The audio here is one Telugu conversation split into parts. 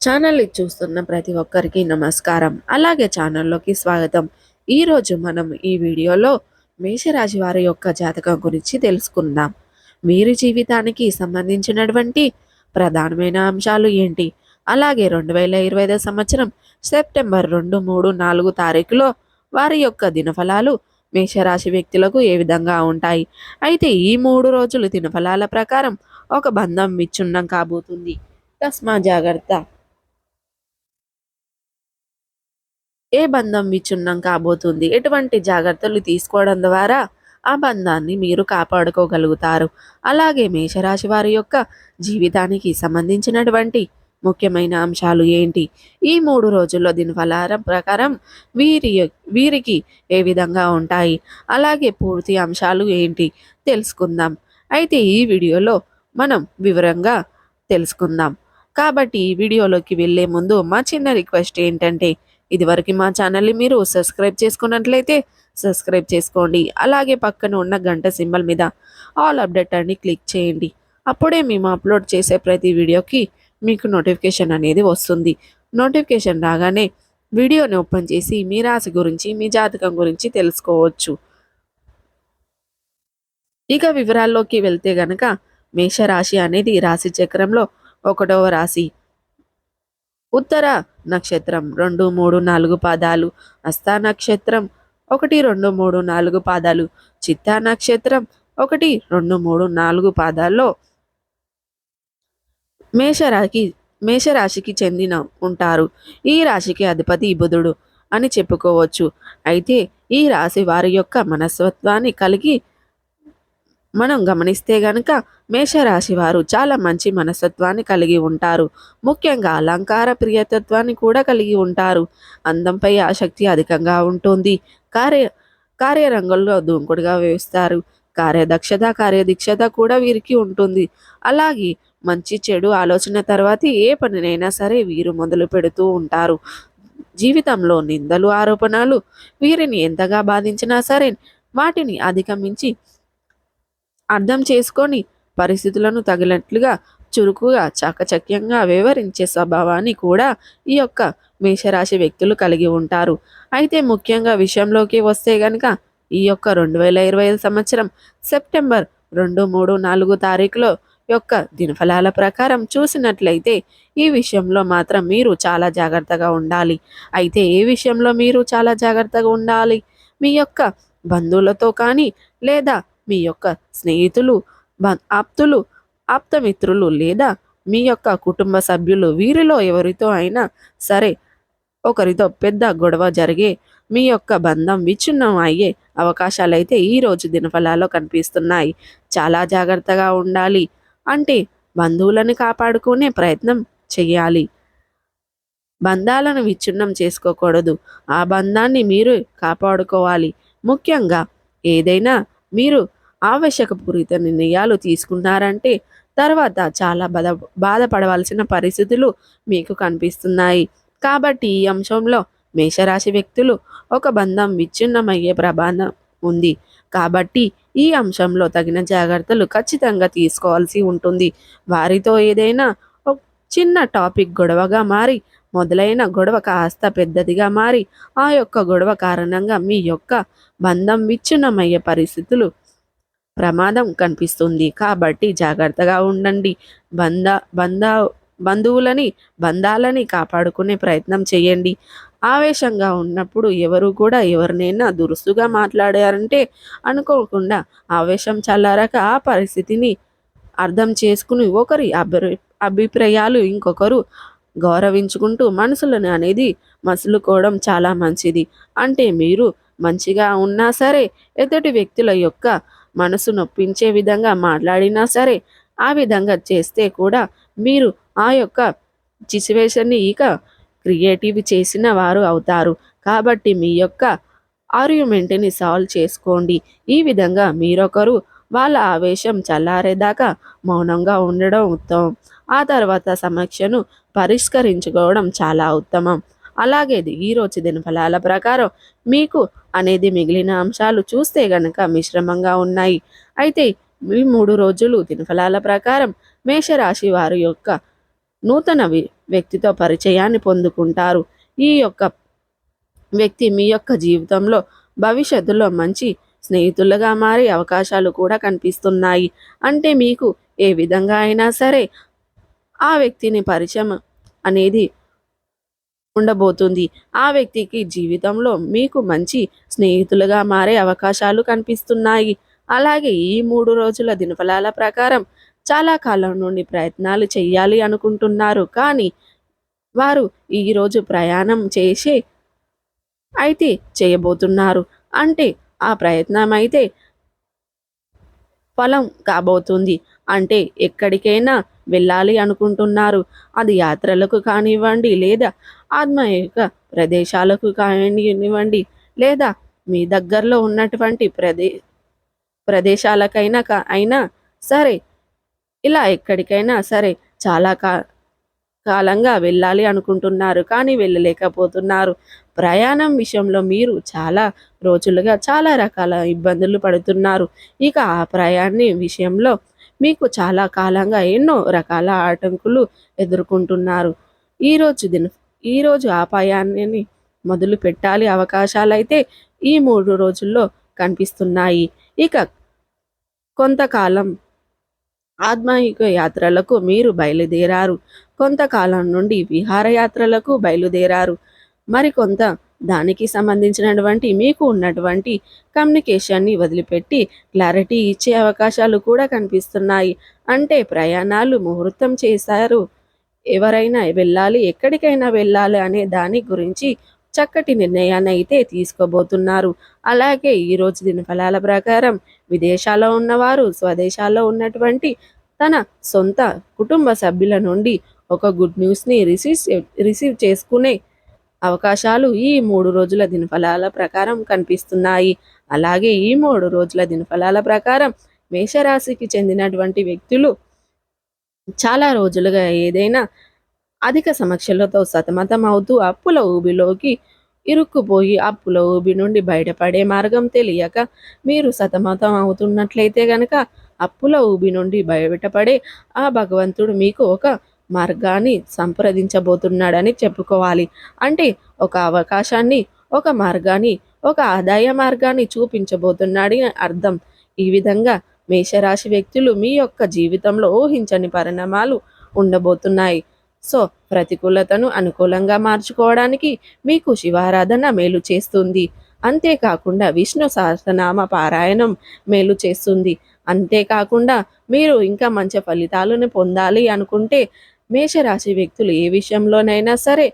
ఛానల్ని చూస్తున్న ప్రతి ఒక్కరికి నమస్కారం. అలాగే ఛానల్లోకి స్వాగతం. ఈరోజు మనం ఈ వీడియోలో మేషరాశి వారి యొక్క జాతకం గురించి తెలుసుకుందాం. వీరి జీవితానికి సంబంధించినటువంటి ప్రధానమైన అంశాలు ఏంటి? అలాగే 2025 సంవత్సరం సెప్టెంబర్ 2, 3, 4 తారీఖులో వారి యొక్క దినఫలాలు మేషరాశి వ్యక్తులకు ఏ విధంగా ఉంటాయి? అయితే ఈ 3 రోజులు దినఫలాల ప్రకారం ఒక బంధం విచ్ఛిన్నం కాబోతుంది. తస్మా జాగ్రత్త. ఏ బంధం విచ్ఛిన్నం కాబోతుంది? ఎటువంటి జాగ్రత్తలు తీసుకోవడం ద్వారా ఆ బంధాన్ని మీరు కాపాడుకోగలుగుతారు? అలాగే మేషరాశి వారి యొక్క జీవితానికి సంబంధించినటువంటి ముఖ్యమైన అంశాలు ఏంటి? ఈ 3 రోజుల్లో దినఫలాల ప్రకారం వీరికి ఏ విధంగా ఉంటాయి? అలాగే పూర్తి అంశాలు ఏంటి తెలుసుకుందాం. అయితే ఈ వీడియోలో మనం వివరంగా తెలుసుకుందాం. కాబట్టి ఈ వీడియోలోకి వెళ్ళే ముందు మా చిన్న రిక్వెస్ట్ ఏంటంటే, ఇదివరకు మా ఛానల్ని మీరు సబ్స్క్రైబ్ చేసుకున్నట్లయితే సబ్స్క్రైబ్ చేసుకోండి. అలాగే పక్కన ఉన్న గంట సింబల్ మీద ఆల్ అప్డేట్ అని క్లిక్ చేయండి. అప్పుడే మేము అప్లోడ్ చేసే ప్రతి వీడియోకి మీకు నోటిఫికేషన్ అనేది వస్తుంది. నోటిఫికేషన్ రాగానే వీడియోని ఓపెన్ చేసి మీ రాశి గురించి, మీ జాతకం గురించి తెలుసుకోవచ్చు. ఇక వివరాల్లోకి వెళ్తే గనక మేషరాశి అనేది రాశి చక్రంలో 1వ రాశి. ఉత్తర నక్షత్రం 2, 3, 4 పాదాలు, హస్త నక్షత్రం 1, 2, 3, 4 పాదాలు, చిత్తా నక్షత్రం 1, 2, 3, 4 పాదాల్లో మేషరాశి మేషరాశికి చెందిన ఉంటారు. ఈ రాశికి అధిపతి బుధుడు అని చెప్పుకోవచ్చు. అయితే ఈ రాశి వారి యొక్క మనస్తత్వాన్ని కలిగి మనం గమనిస్తే గనక మేషరాశి వారు చాలా మంచి మనస్తత్వాన్ని కలిగి ఉంటారు. ముఖ్యంగా అలంకార ప్రియతత్వాన్ని కూడా కలిగి ఉంటారు. అందంపై ఆసక్తి అధికంగా ఉంటుంది. కార్య కార్యరంగంలో దూకుడుగా వేస్తారు. కార్యదీక్షత కూడా వీరికి ఉంటుంది. అలాగే మంచి చెడు ఆలోచన తర్వాత ఏ పనినైనా సరే వీరు మొదలు పెడుతూ ఉంటారు. జీవితంలో నిందలు, ఆరోపణలు వీరిని ఎంతగా బాధించినా సరే వాటిని అధిగమించి అర్థం చేసుకొని పరిస్థితులను తగినట్లుగా చురుకుగా చాకచక్యంగా వివరించే స్వభావాన్ని కూడా ఈ యొక్క మేషరాశి వ్యక్తులు కలిగి ఉంటారు. అయితే ముఖ్యంగా విషయంలోకి వస్తే గనక ఈ యొక్క 2025 సంవత్సరం సెప్టెంబర్ 2, 3, 4 తారీఖులో యొక్క దినఫలాల ప్రకారం చూసినట్లయితే ఈ విషయంలో మాత్రం మీరు చాలా జాగ్రత్తగా ఉండాలి. అయితే ఏ విషయంలో మీరు చాలా జాగ్రత్తగా ఉండాలి? మీ యొక్క బంధువులతో కానీ లేదా మీ యొక్క స్నేహితులు, ఆప్తులు, ఆప్తమిత్రులు లేదా మీ యొక్క కుటుంబ సభ్యులు వీరిలో ఎవరితో అయినా సరే ఒకరితో పెద్ద గొడవ జరిగే మీ యొక్క బంధం విచ్ఛిన్నం అయ్యే అవకాశాలైతే ఈరోజు దినఫలాల్లో కనిపిస్తున్నాయి. చాలా జాగ్రత్తగా ఉండాలి. అంటే బంధువులను కాపాడుకునే ప్రయత్నం చేయాలి. బంధాలను విచ్ఛిన్నం చేసుకోకూడదు. ఆ బంధాన్ని మీరు కాపాడుకోవాలి. ముఖ్యంగా ఏదైనా మీరు ఆవశ్యకపూరిత నిర్ణయాలు తీసుకున్నారంటే తర్వాత చాలా బాధపడవలసిన పరిస్థితులు మీకు కనిపిస్తున్నాయి. కాబట్టి ఈ అంశంలో మేషరాశి వ్యక్తులు ఒక బంధం విచ్ఛిన్నమయ్యే ప్రమాదం ఉంది. కాబట్టి ఈ అంశంలో తగిన జాగ్రత్తలు ఖచ్చితంగా తీసుకోవాల్సి ఉంటుంది. వారితో ఏదైనా ఒక చిన్న టాపిక్ గొడవగా మారి మొదలైన గొడవ కాస్త పెద్దదిగా మారి ఆ యొక్క గొడవ కారణంగా మీ యొక్క బంధం విచ్ఛిన్నమయ్యే పరిస్థితులు ప్రమాదం కనిపిస్తుంది. కాబట్టి జాగ్రత్తగా ఉండండి. బంధ బంధ బంధాలని కాపాడుకునే ప్రయత్నం చేయండి. ఆవేశంగా ఉన్నప్పుడు ఎవరు కూడా ఎవరినైనా దురుసుగా మాట్లాడారంటే అనుకోకుండా ఆవేశం చల్లారాక ఆ పరిస్థితిని అర్థం చేసుకుని ఒకరి అభిప్రాయాలు ఇంకొకరు గౌరవించుకుంటూ మనసులను అనేది మసులుకోవడం చాలా మంచిది. అంటే మీరు మంచిగా ఉన్నా సరే ఎదుటి వ్యక్తుల యొక్క మనసు నొప్పించే విధంగా మాట్లాడినా సరే ఆ విధంగా చేస్తే కూడా మీరు ఆ యొక్క సిచ్యువేషన్ని ఇక క్రియేటివ్ చేసిన వారు అవుతారు. కాబట్టి మీ యొక్క ఆర్గ్యుమెంట్ని సాల్వ్ చేసుకోండి. ఈ విధంగా మీరొకరు వాళ్ళ ఆవేశం చల్లారేదాకా మౌనంగా ఉండడం ఉత్తమం. ఆ తర్వాత సమస్యను పరిష్కరించుకోవడం చాలా ఉత్తమం. అలాగే ఈరోజు దినఫలాల ప్రకారం మీకు అనేది మిగిలిన అంశాలు చూస్తే గనక మిశ్రమంగా ఉన్నాయి. అయితే ఈ 3 రోజులు దినఫలాల ప్రకారం మేషరాశి వారి యొక్క నూతన వ్యక్తితో పరిచయాన్ని పొందుకుంటారు. ఈ యొక్క వ్యక్తి మీ యొక్క జీవితంలో భవిష్యత్తులో మంచి స్నేహితులుగా మారే అవకాశాలు కూడా కనిపిస్తున్నాయి. అంటే మీకు ఏ విధంగా అయినా సరే ఆ వ్యక్తిని పరిచయం అనేది ఉండబోతుంది. ఆ వ్యక్తికి జీవితంలో మీకు మంచి స్నేహితులుగా మారే అవకాశాలు కనిపిస్తున్నాయి. అలాగే ఈ 3 రోజుల దినఫలాల ప్రకారం చాలా కాలం నుండి ప్రయత్నాలు చేయాలి అనుకుంటున్నారు. కానీ వారు ఈరోజు ప్రయాణం అయితే చేయబోతున్నారు. అంటే ఆ ప్రయత్నం అయితే ఫలం కాబోతుంది. అంటే ఎక్కడికైనా వెళ్ళాలి అనుకుంటున్నారు. అది యాత్రలకు కానివ్వండి, లేదా ఆధ్యాత్మిక ప్రదేశాలకు కానివ్వండి, లేదా మీ దగ్గరలో ఉన్నటువంటి ప్రదేశాలకైనా అయినా సరే, ఇలా ఎక్కడికైనా సరే చాలా కాలంగా వెళ్ళాలి అనుకుంటున్నారు. కానీ వెళ్ళలేకపోతున్నారు. ప్రయాణం విషయంలో మీరు చాలా రోజులుగా చాలా రకాల ఇబ్బందులు పడుతున్నారు. ఇక ఆ ప్రయాణి విషయంలో మీకు చాలా కాలంగా ఎన్నో రకాల ఆటంకులు ఎదుర్కొంటున్నారు. ఈరోజు ఈరోజు ఆ ప్రయాణాన్ని మొదలు పెట్టాలి అవకాశాలైతే ఈ 3 రోజుల్లో కనిపిస్తున్నాయి. ఇక కొంతకాలం ఆధ్యాత్మిక యాత్రలకు మీరు బయలుదేరారు. కొంతకాలం నుండి విహారయాత్రలకు బయలుదేరారు. మరికొంత దానికి సంబంధించినటువంటి మీకు ఉన్నటువంటి కమ్యూనికేషన్ని వదిలిపెట్టి క్లారిటీ ఇచ్చే అవకాశాలు కూడా కనిపిస్తున్నాయి. అంటే ప్రయాణాలు ముహూర్తం చేశారు. ఎవరైనా వెళ్ళాలి, ఎక్కడికైనా వెళ్ళాలి అనే దాని గురించి చక్కటి నిర్ణయాన్ని అయితే తీసుకోబోతున్నారు. అలాగే ఈరోజు దినఫలాల ప్రకారం విదేశాల్లో ఉన్నవారు స్వదేశాల్లో ఉన్నటువంటి తన సొంత కుటుంబ సభ్యుల నుండి ఒక గుడ్ న్యూస్ని రిసీవ్ చేసుకునే అవకాశాలు ఈ 3 రోజుల దినఫలాల ప్రకారం కనిపిస్తున్నాయి. అలాగే ఈ 3 రోజుల దినఫలాల ప్రకారం మేషరాశికి చెందినటువంటి వ్యక్తులు చాలా రోజులుగా ఏదైనా అధిక సమస్యలతో సతమతం అవుతూ అప్పుల ఊబిలోకి ఇరుక్కుపోయి అప్పుల ఊబి నుండి బయటపడే మార్గం తెలియక మీరు సతమతం అవుతున్నట్లయితే గనక అప్పుల ఊబి నుండి బయటపడే ఆ భగవంతుడు మీకు ఒక మార్గాన్ని సంప్రదించబోతున్నాడని చెప్పుకోవాలి. అంటే ఒక అవకాశాన్ని, ఒక మార్గాన్ని, ఒక ఆదాయ మార్గాన్ని చూపించబోతున్నాడని అర్థం. ఈ విధంగా మేషరాశి వ్యక్తులు మీ యొక్క జీవితంలో ఊహించని పరిణామాలు ఉండబోతున్నాయి. సో ప్రతికూలతను అనుకూలంగా మార్చుకోవడానికి మీకు శివారాధన మేలు చేస్తుంది. అంతేకాకుండా విష్ణు సహస్రనామ పారాయణం మేలు చేస్తుంది. అంతేకాకుండా మీరు ఇంకా మంచి ఫలితాలను పొందాలి అనుకుంటే మేషరాశి వ్యక్తులు ఏ విషయంలోనైనా సరే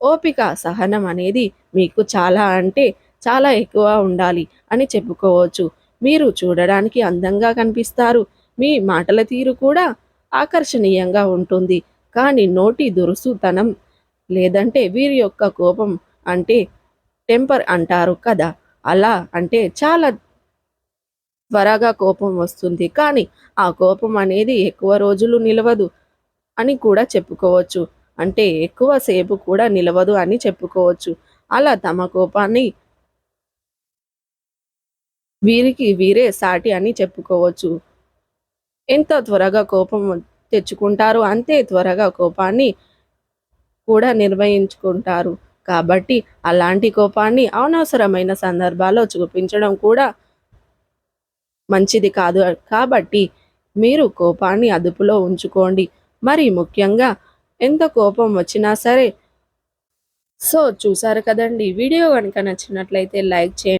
ఓపిక, సహనం అనేది మీకు చాలా అంటే చాలా ఎక్కువ ఉండాలి అని చెప్పుకోవచ్చు. మీరు చూడడానికి అందంగా కనిపిస్తారు. మీ మాటల తీరు కూడా ఆకర్షణీయంగా ఉంటుంది. కానీ నోటి దురుసుతనం లేదంటే వీరి యొక్క కోపం అంటే టెంపర్ అంటారు కదా! అలా అంటే చాలా త్వరగా కోపం వస్తుంది. కానీ ఆ కోపం అనేది ఎక్కువ రోజులు నిలవదు అని కూడా చెప్పుకోవచ్చు. అంటే ఎక్కువ సేపు కూడా నిలవదు అని చెప్పుకోవచ్చు. అలా తమ కోపాన్ని వీరికి వీరే సాటి అని చెప్పుకోవచ్చు. ఎంత త్వరగా కోపం తెచ్చుకుంటారో అంతే త్వరగా కోపాన్ని కూడా నిర్వహించుకుంటారు. కాబట్టి అలాంటి కోపాన్ని అనవసరమైన సందర్భాల్లో చూపించడం కూడా మంచిది కాదు. కాబట్టి మీరు కోపాన్ని అదుపులో ఉంచుకోండి. మరి ముఖ్యంగా ఎంత కోపం వచ్చినా సరే. సో చూసారు కదండి. వీడియో కనుక నచ్చినట్లయితే లైక్ చేయండి.